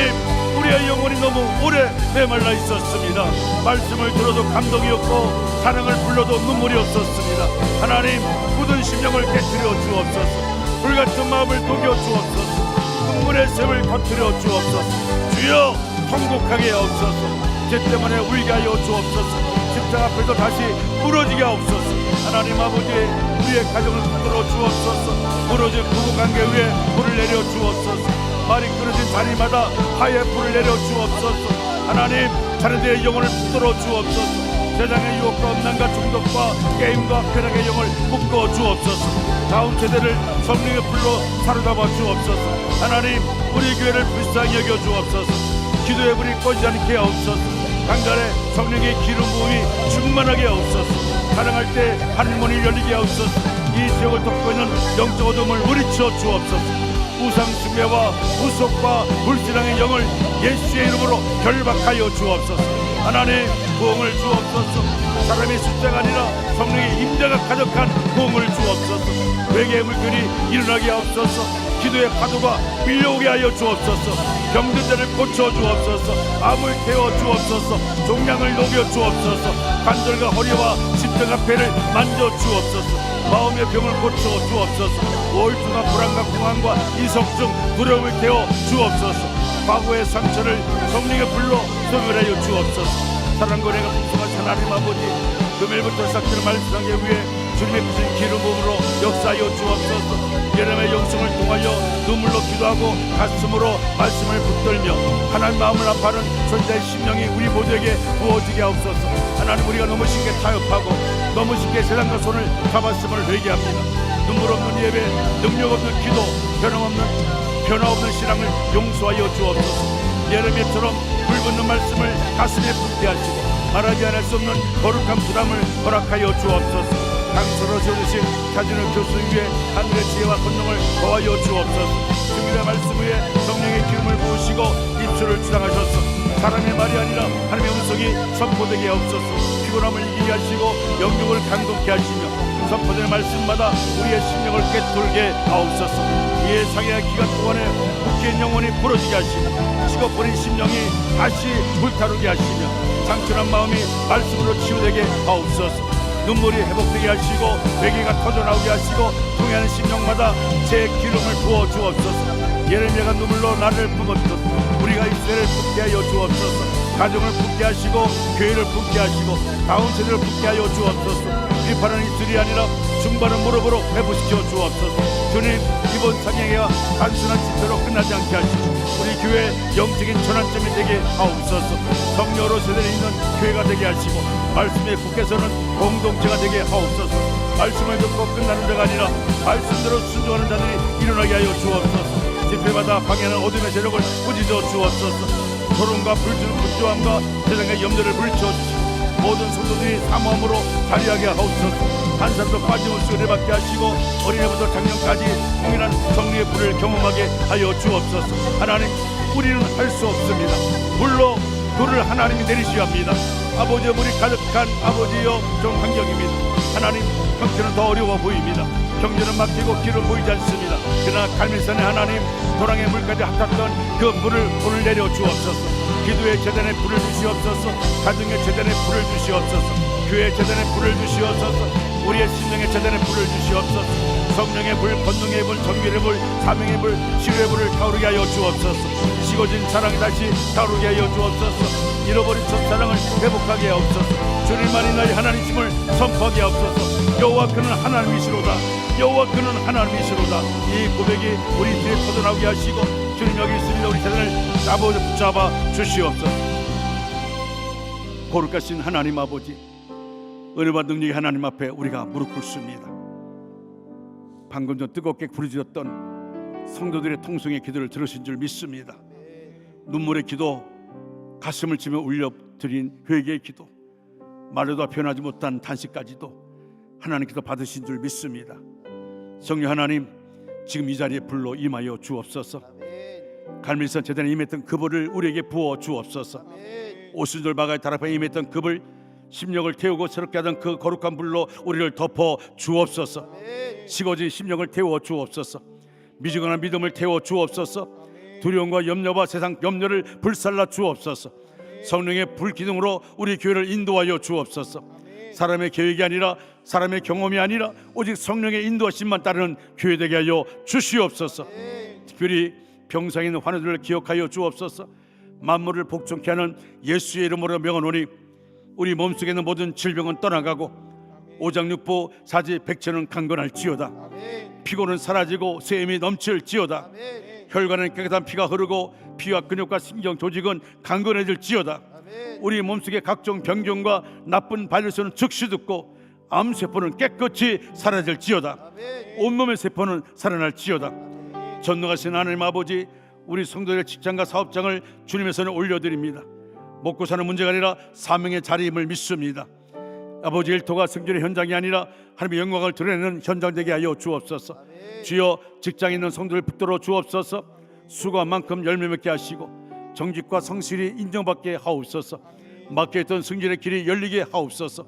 우리의 영혼이 너무 오래 메말라 있었습니다. 말씀을 들어도 감동이었고 사랑을 불러도 눈물이 없었습니다. 하나님, 굳은 심령을 깨뜨려 주옵소서. 불같은 마음을 녹여 주옵소서. 눈물의 샘을 터뜨려 주옵소서. 주여, 통곡하게 하옵소서. 죄 때문에 울게 하여 주옵소서. 십자가 앞에서 다시 부러지게 하옵소서. 하나님 아버지, 우리의 가정을 붙들어 주옵소서. 부러진 부부관계 위에 불을 내려 주옵소서. 말이 끊어진 자리마다 화해 불을 내려 주옵소서. 하나님, 자녀들의 영혼을 붙들어 주옵소서. 세상의 유혹과 음란과 중독과 게임과 쾌락의 영을 묶어 주옵소서. 다음 세대를 성령의 불로 사로잡아 주옵소서. 하나님, 우리 교회를 불쌍히 여겨 주옵소서. 기도의 불이 꺼지지 않게 하옵소서. 강간에 성령의 기름 부음이 충만하게 하옵소서. 사랑할 때 하늘문이 열리게 하옵소서. 이 지역을 덮고 있는 영적 어둠을 물리쳐 주옵소서. 우상 숭배와 우속과 불신앙의 영을 예수의 이름으로 결박하여 주옵소서. 하나님, 부흥을 주옵소서. 사람의 숫자가 아니라 성령의 임자가 가득한 부흥을 주옵소서. 외계의 물결이 일어나게 하옵소서. 기도의 파도가 밀려오게 하여 주옵소서. 병든 자를 고쳐 주옵소서. 암을 태워 주옵소서. 종양을 녹여 주옵소서. 관절과 허리와 십자가 폐를 만져 주옵소서. 마음의 병을 고쳐 주옵소서. 우울증과 불안과 공황과 이석증 두려움을 태워 주옵소서. 과거의 상처를 성령의 불로 소멸하여 주옵소서. 사랑과 은혜가 풍성하신 하나님 아버지, 금요일부터 시작되는 말씀상에 위해 주님의 크신 기름 부음으로 역사하여 주옵소서. 예레미야의 영성을 통하여 눈물로 기도하고 가슴으로 말씀을 붙들며 하나님 마음을 아파하는 존재의 심령이 우리 모두에게 부어지게 하옵소서. 하나님, 우리가 너무 쉽게 타협하고 너무 쉽게 세상과 손을 잡았음을 회개합니다. 눈물 없는 예배, 능력 없는 기도, 변화 없는 신앙을 용서하여 주옵소서. 예레미야처럼 불붙는 말씀을 가슴에 붙게 하시고 말하지 않을 수 없는 거룩한 부담을 허락하여 주옵소서. 강서로 세우신 자신을 교수 위에 하늘의 지혜와 권능을 더하여 주옵소서. 주님의 말씀 위에 성령의 기름을 부으시고 입술을 주장하셔서 사람의 말이 아니라 하나님의 음성이 선포되게 하옵소서. 피곤함을 이기게 하시고 영역을 강동케 하시며 선포되는 말씀마다 우리의 심령을 깨뜨리게 하옵소서. 이에 상해의 기간 동안에 묶인 영혼이 부러지게 하시며 식어버린 심령이 다시 불타오르게 하시며 상처난 마음이 말씀으로 치유되게 하옵소서. 눈물이 회복되게 하시고 회개가 터져나오게 하시고 통해하는 심령마다 제 기름을 부어 주옵소서. 예레미야가 눈물로 나를 뿜었듯 우리가 이스라엘을 붓게 하여 주옵소서. 가정을 붓게 하시고 교회를 붓게 하시고 다음 세대를 붓게 하여 주옵소서. 비판하는 입술이 아니라 중반은 무릎으로 회복시켜 주옵소서. 주님, 이번 찬양회가 단순한 집회로 끝나지 않게 하시고 우리 교회 영적인 전환점이 되게 하옵소서. 성령으로 세대에 있는 교회가 되게 하시고 말씀에 국회서는 공동체가 되게 하옵소서. 말씀을 듣고 끝나는 자가 아니라 말씀대로 순종하는 자들이 일어나게 하여 주옵소서. 집회마다 방해하는 어둠의 세력을 꾸짖어 주옵소서. 소름과 분주함과 세상의 염려를 물리쳐 주시고 모든 성도들이 사모함으로 자리하게 하옵소서. 한 사람도 빠짐없이 은혜받게 하시고 어린애부터 작년까지 동일한 정리의 불을 경험하게 하여 주옵소서. 하나님, 우리는 할 수 없습니다. 물로 불을 하나님이 내리셔야 합니다. 아버지의 물이 가득한 아버지여 좀 환경입니다. 하나님, 형편은 더 어려워 보입니다. 경제는 막히고 길은 보이지 않습니다. 그러나 갈매산의 하나님, 도랑의 물까지 핫탔던 그 물을 오늘 내려 주옵소서. 기도의 재단에 불을 주시옵소서. 가정의 재단에 불을 주시옵소서. 교회 재단에 불을 주시옵소서. 우리의 심령의 재단에 불을 주시옵소서. 성령의 불, 권능의 불, 정결의 불, 사명의 불, 치료의 불을 타오르게 하여 주옵소서. 식어진 사랑이 다시 타오르게 하여 주옵소서. 잃어버린 첫사랑을 회복하게 하옵소서. 주님만이 나의 하나님이심을 선포하게 하옵소서. 여호와 그는 하나님이시로다. 여호와 그는 하나님이시로다. 이 고백이 우리 뒤에 터져나오게 하시고 주님 여기 있습니다. 우리 재단을 아버지 붙잡아 주시옵소서. 거룩하신 하나님 아버지, 은혜와 능력의 하나님 앞에 우리가 무릎 꿇습니다. 방금 전 뜨겁게 부르짖었던 성도들의 통성의 기도를 들으신 줄 믿습니다. 눈물의 기도, 가슴을 치며 울려드린 회개의 기도, 말로도 표현하지 못한 단식까지도 하나님께서 받으신 줄 믿습니다. 성령 하나님, 지금 이 자리에 불러 임하여 주옵소서. 갈멜산 제단에 임했던 그 불을 우리에게 부어 주옵소서. 오순절 바가의 다락방에 임했던 그 불, 심령을 태우고 새롭게 하던 그 거룩한 불로 우리를 덮어 주옵소서. 식어진 심령을 태워 주옵소서. 미지근한 믿음을 태워 주옵소서. 두려움과 염려와 세상 염려를 불살라 주옵소서. 성령의 불기둥으로 우리 교회를 인도하여 주옵소서. 사람의 계획이 아니라 사람의 경험이 아니라 오직 성령의 인도하심만 따르는 교회 되게 하여 주시옵소서. 특별히 병상에 있는 환우들을 기억하여 주옵소서. 만물을 복종케 하는 예수의 이름으로 명하노니 우리 몸속에 있는 모든 질병은 떠나가고 오장육부 사지 백체는 강건할지어다. 피곤은 사라지고 쇠임이 넘칠지어다. 혈관은 깨끗한 피가 흐르고 피와 근육과 신경 조직은 강건해질지어다. 우리 몸속의 각종 병균과 나쁜 바이러스는 즉시 죽고 암세포는 깨끗이 사라질지어다. 온몸의 세포는 살아날지어다. 전능하신 하나님 아버지, 우리 성도들의 직장과 사업장을 주님의 손에 올려드립니다. 먹고 사는 문제가 아니라 사명의 자리임을 믿습니다. 아버지, 일터가 승전의 현장이 아니라 하나님의 영광을 드러내는 현장 되게 하여 주옵소서. 주여, 직장에 있는 성도를 붙들어 주옵소서. 수고한 만큼 열매 맺게 하시고 정직과 성실이 인정받게 하옵소서. 막혀있던 승진의 길이 열리게 하옵소서.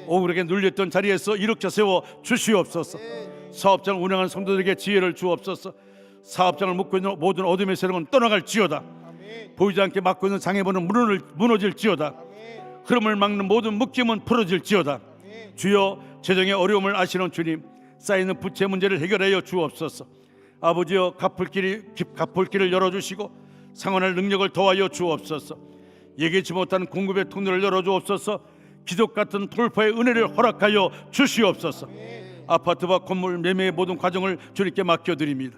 억울하게 눌렸던 자리에서 일으켜 세워 주시옵소서. 사업장을 운영하는 성도들에게 지혜를 주옵소서. 사업장을 묶고 있는 모든 어둠의 세력은 떠나갈지어다. 보이지 않게 막고 있는 장애물은 무너질지어다. 흐름을 막는 모든 묶임은 풀어질지어다. 주여, 재정의 어려움을 아시는 주님, 쌓이는 부채 문제를 해결하여 주옵소서. 아버지여, 갚을 길을 열어주시고 상환할 능력을 더하여 주옵소서. 예기치 못한 공급의 통로를 열어주옵소서. 기적 같은 돌파의 은혜를 허락하여 주시옵소서. 아파트와 건물 매매의 모든 과정을 주님께 맡겨드립니다.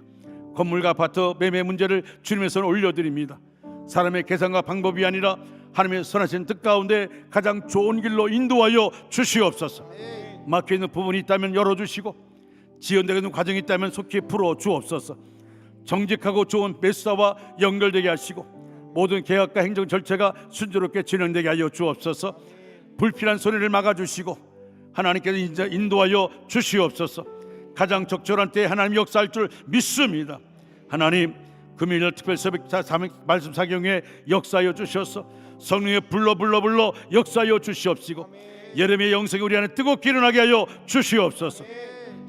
건물과 아파트 매매 문제를 주님의 손에 올려드립니다. 사람의 계산과 방법이 아니라 하나님의 선하신 뜻 가운데 가장 좋은 길로 인도하여 주시옵소서. 막혀있는 부분이 있다면 열어주시고 지연되고 있는 과정이 있다면 속히 풀어 주옵소서. 정직하고 좋은 매수사와 연결되게 하시고 모든 계약과 행정 절차가 순조롭게 진행되게 하여 주옵소서. 불필요한 손해를 막아주시고 하나님께서 인도하여 주시옵소서. 가장 적절한 때에 하나님 역사할 줄 믿습니다. 하나님, 금요일 특별 새벽 말씀 사경에 역사하여 주셔서 성령의 불러 역사하여 주시옵시고 예레미야의 영성이 우리 안에 뜨겁게 일어나게 하여 주시옵소서.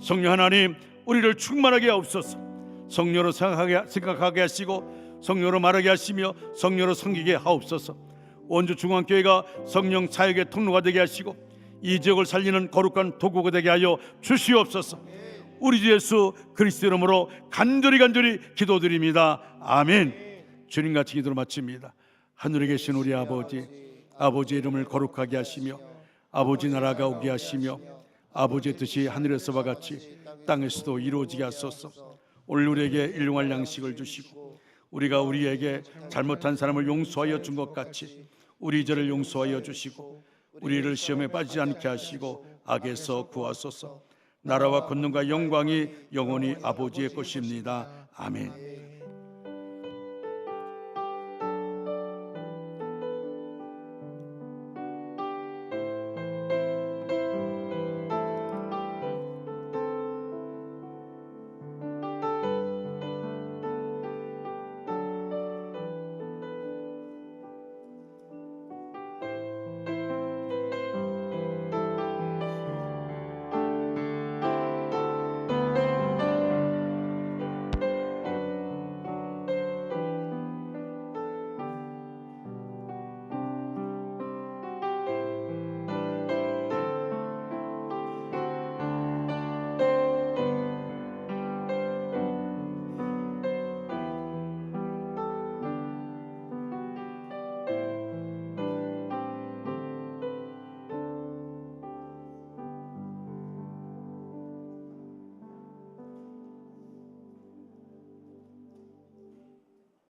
성령 하나님, 우리를 충만하게 하옵소서. 성령으로 생각하게 하시고 성령으로 말하게 하시며 성령으로 섬기게 하옵소서. 원주 중앙교회가 성령 사역의 통로가 되게 하시고 이 지역을 살리는 거룩한 도구가 되게 하여 주시옵소서. 우리 주 예수 그리스도 이름으로 간절히 기도드립니다. 아멘. 주님같이 기도를 마칩니다. 하늘에 계신 우리 아버지, 아버지 이름을 거룩하게 하시며 아버지 나라가 오게 하시며 아버지의 뜻이 하늘에서와 같이 땅에서도 이루어지게 하소서. 오늘 우리에게 일용할 양식을 주시고 우리가 우리에게 잘못한 사람을 용서하여 준 것 같이 우리 죄를 용서하여 주시고 우리를 시험에 빠지지 않게 하시고 악에서 구하소서. 나라와 권능과 영광이 영원히 아버지의 것입니다. 아멘.